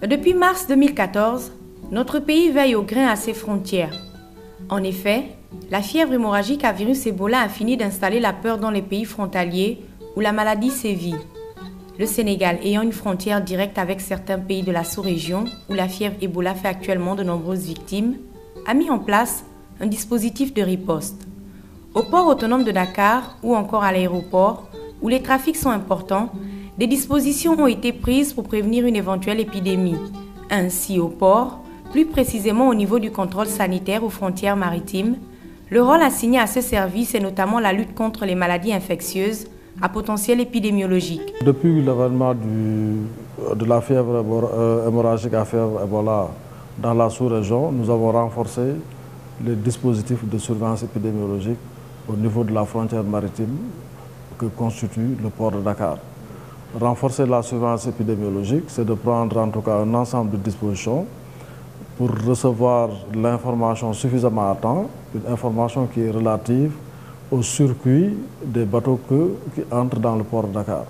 Depuis mars 2014, notre pays veille au grain à ses frontières. En effet, la fièvre hémorragique à virus Ebola a fini d'installer la peur dans les pays frontaliers où la maladie sévit. Le Sénégal, ayant une frontière directe avec certains pays de la sous-région où la fièvre Ebola fait actuellement de nombreuses victimes, a mis en place un dispositif de riposte. Au port autonome de Dakar ou encore à l'aéroport, où les trafics sont importants, des dispositions ont été prises pour prévenir une éventuelle épidémie. Ainsi, au port, plus précisément au niveau du contrôle sanitaire aux frontières maritimes, le rôle assigné à ce service est notamment la lutte contre les maladies infectieuses à potentiel épidémiologique. Depuis l'avènement de la fièvre hémorragique à fièvre Ebola dans la sous-région, nous avons renforcé les dispositifs de surveillance épidémiologique au niveau de la frontière maritime que constitue le port de Dakar. Renforcer la surveillance épidémiologique, c'est de prendre en tout cas un ensemble de dispositions pour recevoir l'information suffisamment à temps, une information qui est relative au circuit des bateaux qui entrent dans le port de Dakar.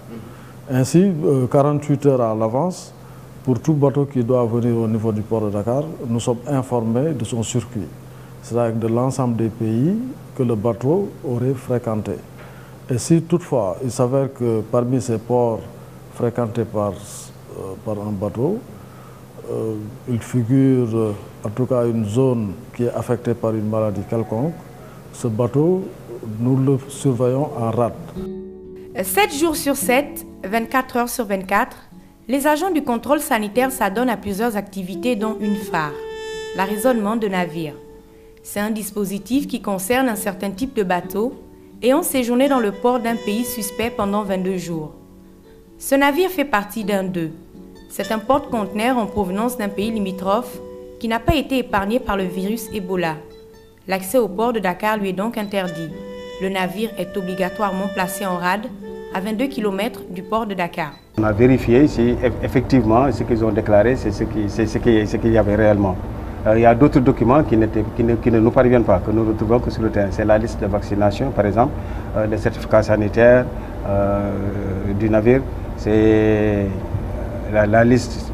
Ainsi, 48 heures à l'avance, pour tout bateau qui doit venir au niveau du port de Dakar, nous sommes informés de son circuit, c'est-à-dire de l'ensemble des pays que le bateau aurait fréquenté. Et si toutefois il s'avère que parmi ces ports fréquentés par un bateau, il figure en tout cas une zone qui est affectée par une maladie quelconque, ce bateau, nous le surveillons en rade. 7 jours sur 7, 24 heures sur 24, les agents du contrôle sanitaire s'adonnent à plusieurs activités dont une phare, l'arraisonnement de navires. C'est un dispositif qui concerne un certain type de bateau ayant séjourné dans le port d'un pays suspect pendant 22 jours. Ce navire fait partie d'un d'eux. C'est un porte-conteneur en provenance d'un pays limitrophe qui n'a pas été épargné par le virus Ebola. L'accès au port de Dakar lui est donc interdit. Le navire est obligatoirement placé en rade à 22 km du port de Dakar. On a vérifié si effectivement ce qu'ils ont déclaré, c'est ce qu'il y avait réellement. Il y a d'autres documents qui ne nous parviennent pas, que nous retrouvons que sur le terrain. C'est la liste de vaccination, par exemple, les certificats sanitaires du navire, c'est la liste,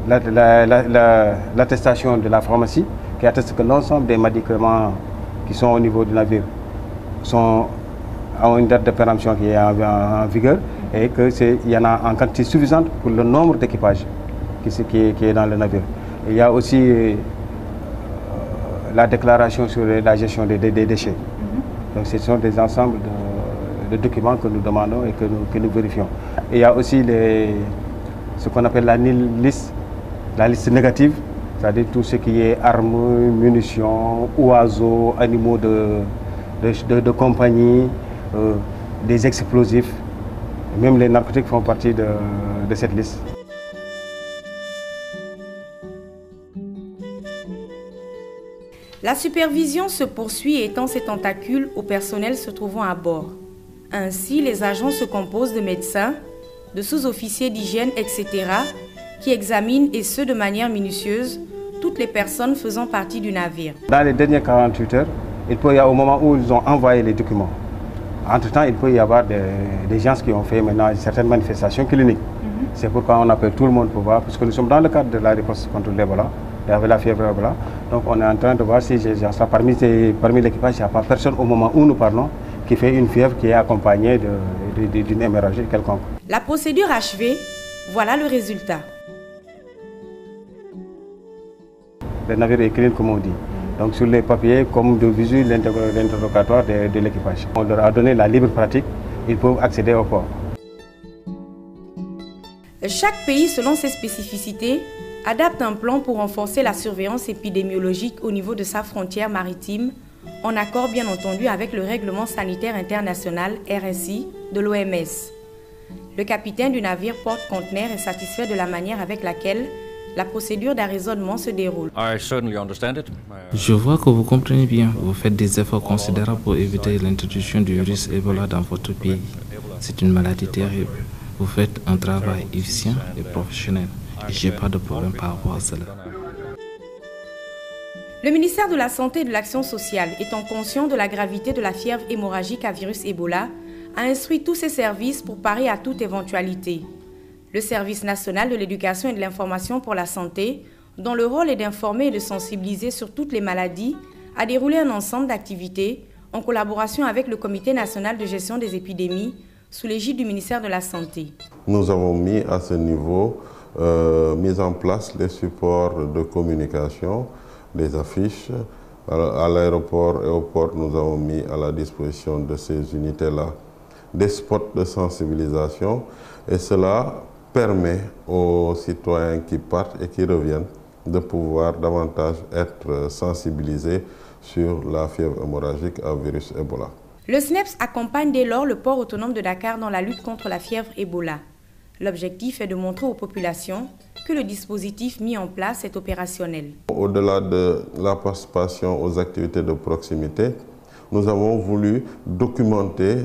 l'attestation de la pharmacie qui atteste que l'ensemble des médicaments qui sont au niveau du navire ont une date de péremption qui est en vigueur et qu'il y en a en quantité suffisante pour le nombre d'équipages qui est dans le navire. Et il y a aussi la déclaration sur la gestion des déchets. Donc ce sont des ensembles de documents que nous demandons et que nous vérifions. Et il y a aussi ce qu'on appelle la liste négative, c'est-à-dire tout ce qui est armes, munitions, oiseaux, animaux de compagnie, des explosifs. Même les narcotiques font partie de cette liste. La supervision se poursuit et étend ses tentacules au personnel se trouvant à bord. Ainsi, les agents se composent de médecins, de sous-officiers d'hygiène, etc., qui examinent, et ce de manière minutieuse, toutes les personnes faisant partie du navire. Dans les dernières 48 heures, il peut y avoir au moment où ils ont envoyé les documents. Entre-temps, il peut y avoir des gens qui ont fait maintenant certaines manifestations cliniques. C'est pourquoi on appelle tout le monde pour voir, parce que nous sommes dans le cadre de la réponse contre l'Ebola, avec la fièvre Ebola. Donc on est en train de voir si parmi l'équipage, il n'y a pas personne au moment où nous parlons qui fait une fièvre qui est accompagnée d'une hémorragie quelconque. La procédure achevée, voilà le résultat. Le navire est clean, comme on dit. Donc sur les papiers, comme de visu, l'interrogatoire de l'équipage. On leur a donné la libre pratique, ils peuvent accéder au port. Chaque pays, selon ses spécificités, adapte un plan pour renforcer la surveillance épidémiologique au niveau de sa frontière maritime, en accord bien entendu avec le règlement sanitaire international RSI de l'OMS. Le capitaine du navire porte-conteneur est satisfait de la manière avec laquelle la procédure d'arraisonnement se déroule. Je vois que vous comprenez bien. Vous faites des efforts considérables pour éviter l'introduction du virus Ebola dans votre pays. C'est une maladie terrible. Vous faites un travail efficient et professionnel. Et je n'ai pas de problème par rapport à cela. Le ministère de la Santé et de l'Action sociale, étant conscient de la gravité de la fièvre hémorragique à virus Ebola, a instruit tous ses services pour parer à toute éventualité. Le Service national de l'éducation et de l'information pour la santé, dont le rôle est d'informer et de sensibiliser sur toutes les maladies, a déroulé un ensemble d'activités en collaboration avec le Comité national de gestion des épidémies sous l'égide du ministère de la Santé. Nous avons mis à ce niveau mis en place les supports de communication, des affiches. À l'aéroport et au port, nous avons mis à la disposition de ces unités-là des spots de sensibilisation et cela permet aux citoyens qui partent et qui reviennent de pouvoir davantage être sensibilisés sur la fièvre hémorragique à virus Ebola. Le SNEPS accompagne dès lors le port autonome de Dakar dans la lutte contre la fièvre Ebola. L'objectif est de montrer aux populations que le dispositif mis en place est opérationnel. Au-delà de la participation aux activités de proximité, nous avons voulu documenter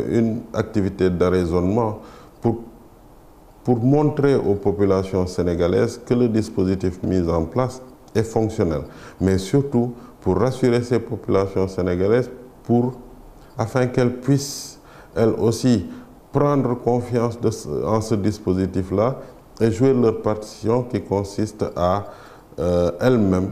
une activité d'arraisonnement pour montrer aux populations sénégalaises que le dispositif mis en place est fonctionnel, mais surtout pour rassurer ces populations sénégalaises afin qu'elles puissent, elles aussi, prendre confiance en ce dispositif-là et jouer leur partition qui consiste à elles-mêmes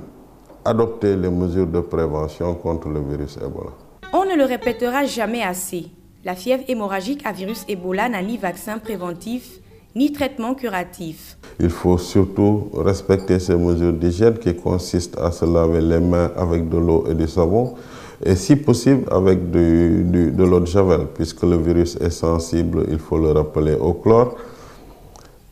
adopter les mesures de prévention contre le virus Ebola. On ne le répétera jamais assez. La fièvre hémorragique à virus Ebola n'a ni vaccin préventif, ni traitement curatif. Il faut surtout respecter ces mesures d'hygiène qui consistent à se laver les mains avec de l'eau et du savon et si possible avec de l'eau de javel, puisque le virus est sensible, il faut le rappeler, au chlore.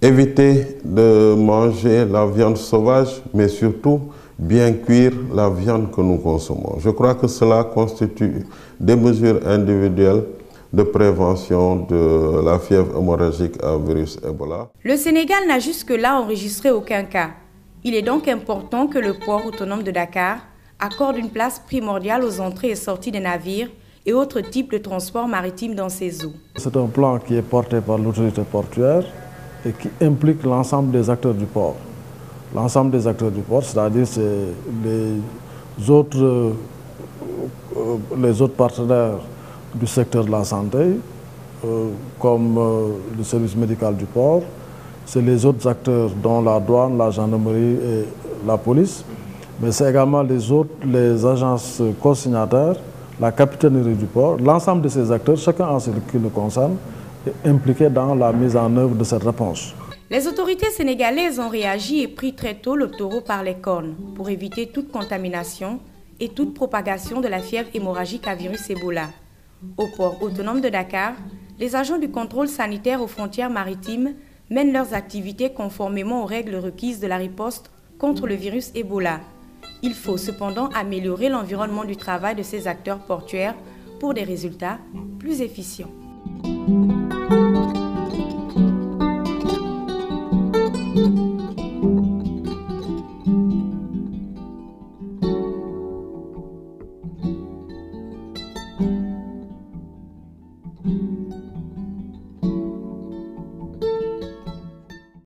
Éviter de manger la viande sauvage, mais surtout bien cuire la viande que nous consommons. Je crois que cela constitue des mesures individuelles de prévention de la fièvre hémorragique à virus Ebola. Le Sénégal n'a jusque-là enregistré aucun cas. Il est donc important que le port autonome de Dakar accorde une place primordiale aux entrées et sorties des navires et autres types de transports maritimes dans ces eaux. C'est un plan qui est porté par l'autorité portuaire et qui implique l'ensemble des acteurs du port. L'ensemble des acteurs du port, c'est-à-dire les autres partenaires du secteur de la santé, comme le service médical du port, c'est les autres acteurs dont la douane, la gendarmerie et la police, mais c'est également les agences consignataires, la capitainerie du port. L'ensemble de ces acteurs, chacun en ce qui le concerne, est impliqué dans la mise en œuvre de cette réponse. Les autorités sénégalaises ont réagi et pris très tôt le taureau par les cornes pour éviter toute contamination et toute propagation de la fièvre hémorragique à virus Ebola. Au port autonome de Dakar, les agents du contrôle sanitaire aux frontières maritimes mènent leurs activités conformément aux règles requises de la riposte contre le virus Ebola. Il faut cependant améliorer l'environnement du travail de ces acteurs portuaires pour des résultats plus efficients.